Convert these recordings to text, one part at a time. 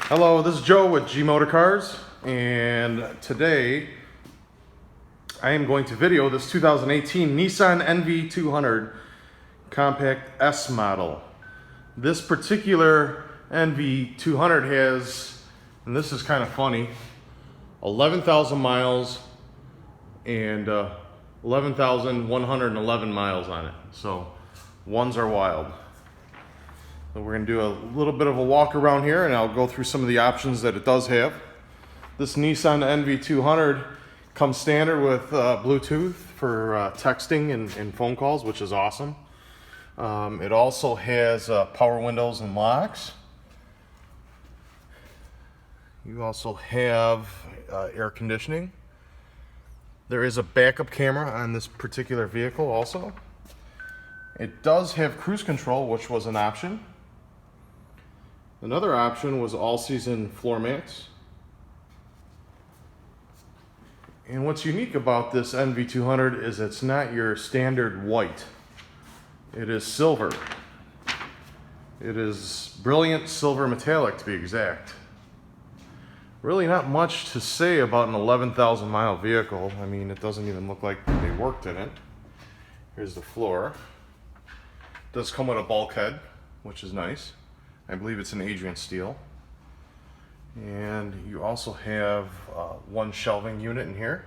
Hello, this is Joe with Gmotorcars, and today I am going to video this 2018 Nissan NV200 Compact S model. This particular NV200 has, and this is kind of funny, 11,000 miles and 11,111 miles on it. So ones are wild. So we're going to do a little bit of a walk around here, and I'll go through some of the options that it does have. This Nissan NV200 comes standard with Bluetooth for texting and phone calls, which is awesome. It also has power windows and locks. You also have air conditioning. There is a backup camera on this particular vehicle also. It does have cruise control, which was an option. Another option was all-season floor mats. And what's unique about this NV200 is it's not your standard white. It is silver. It is brilliant silver metallic, to be exact. Really not much to say about an 11,000 mile vehicle. I mean, it doesn't even look like they worked in it. Here's the floor. It does come with a bulkhead, which is nice. I believe it's an Adrian steel. And you also have one shelving unit in here.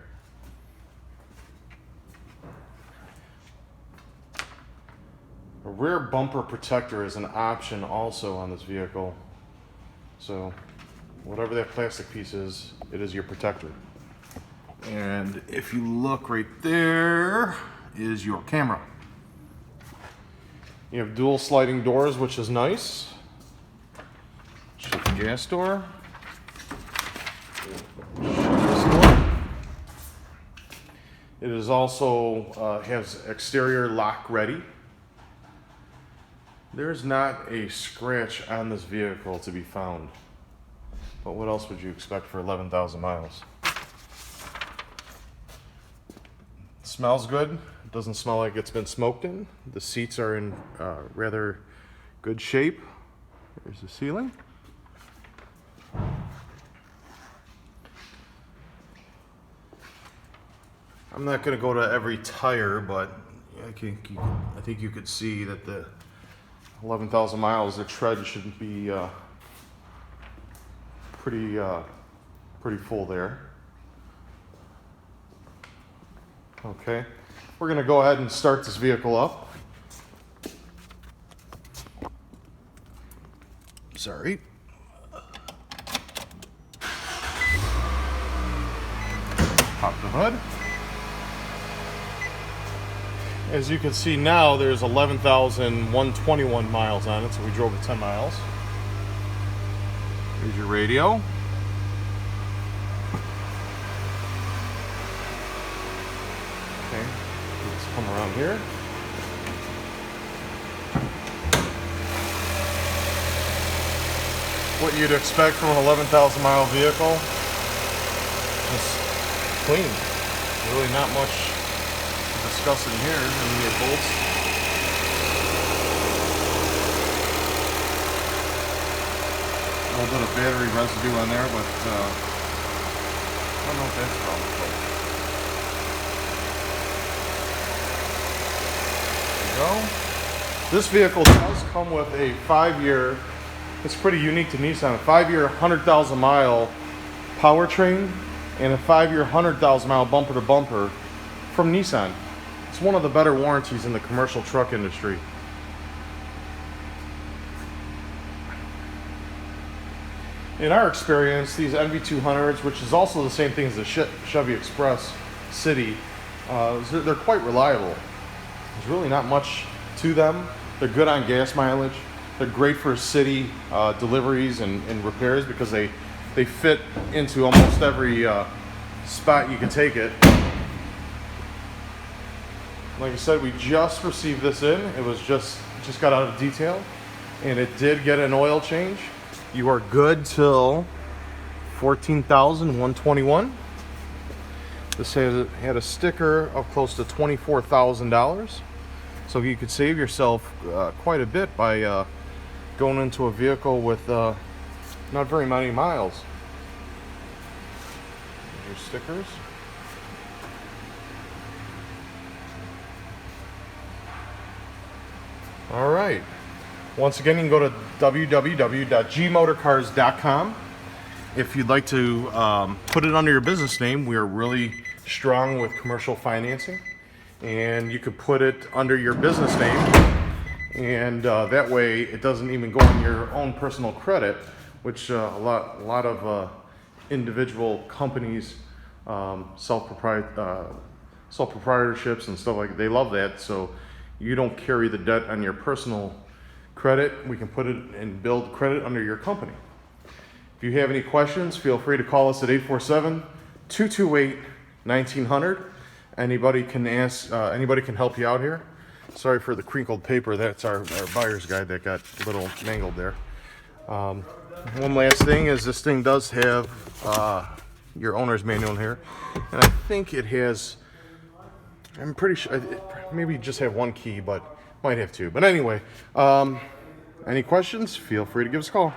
A rear bumper protector is an option also on this vehicle. So whatever that plastic piece is, it is your protector. And if you look right there is your camera. You have dual sliding doors, which is nice. Shut the gas door. This door. It is also has exterior lock ready. There's not a scratch on this vehicle to be found. But what else would you expect for 11,000 miles? It smells good. It doesn't smell like it's been smoked in. The seats are in rather good shape. There's the ceiling. I'm not going to go to every tire, but I think you could see that the 11,000 miles, the tread should be pretty full there. Okay, we're going to go ahead and start this vehicle up. Sorry. Pop the hood. As you can see now, there's 11,121 miles on it, so we drove it 10 miles. Here's your radio. Okay, let's come around here. What you'd expect from an 11,000 mile vehicle. Just clean. Really not much to discuss in here. And your bolts. A little bit of battery residue on there, but I don't know if that's a problem. There you go. This vehicle does come with a 5-year, it's pretty unique to Nissan, a 5-year 100,000 mile powertrain and a 5-year 100,000 mile bumper to bumper from Nissan. It's one of the better warranties in the commercial truck industry. In our experience, these NV200s, which is also the same thing as the Chevy Express City, they're quite reliable. There's really not much to them. They're good on gas mileage. They're great for city deliveries and repairs because they fit into almost every spot you can take it. Like I said, we just received this in. It was just got out of detail, and it did get an oil change. You are good till 14,121. This had a sticker of close to $24,000, so you could save yourself quite a bit by going into a vehicle with Not very many miles. Your stickers. All right. Once again, you can go to www.gmotorcars.com. If you'd like to put it under your business name, we are really strong with commercial financing, and you could put it under your business name, and that way it doesn't even go on your own personal credit, which a lot of individual companies, sole proprietorships and stuff like that, they love that. So you don't carry the debt on your personal credit. We can put it and build credit under your company. If you have any questions, feel free to call us at 847-228-1900. Anybody can help you out here. Sorry for the crinkled paper. That's our buyer's guide that got a little mangled there. One last thing is this thing does have your owner's manual here, and I think it has, I'm pretty sure, maybe just have one key, but might have two. But anyway, any questions, feel free to give us a call.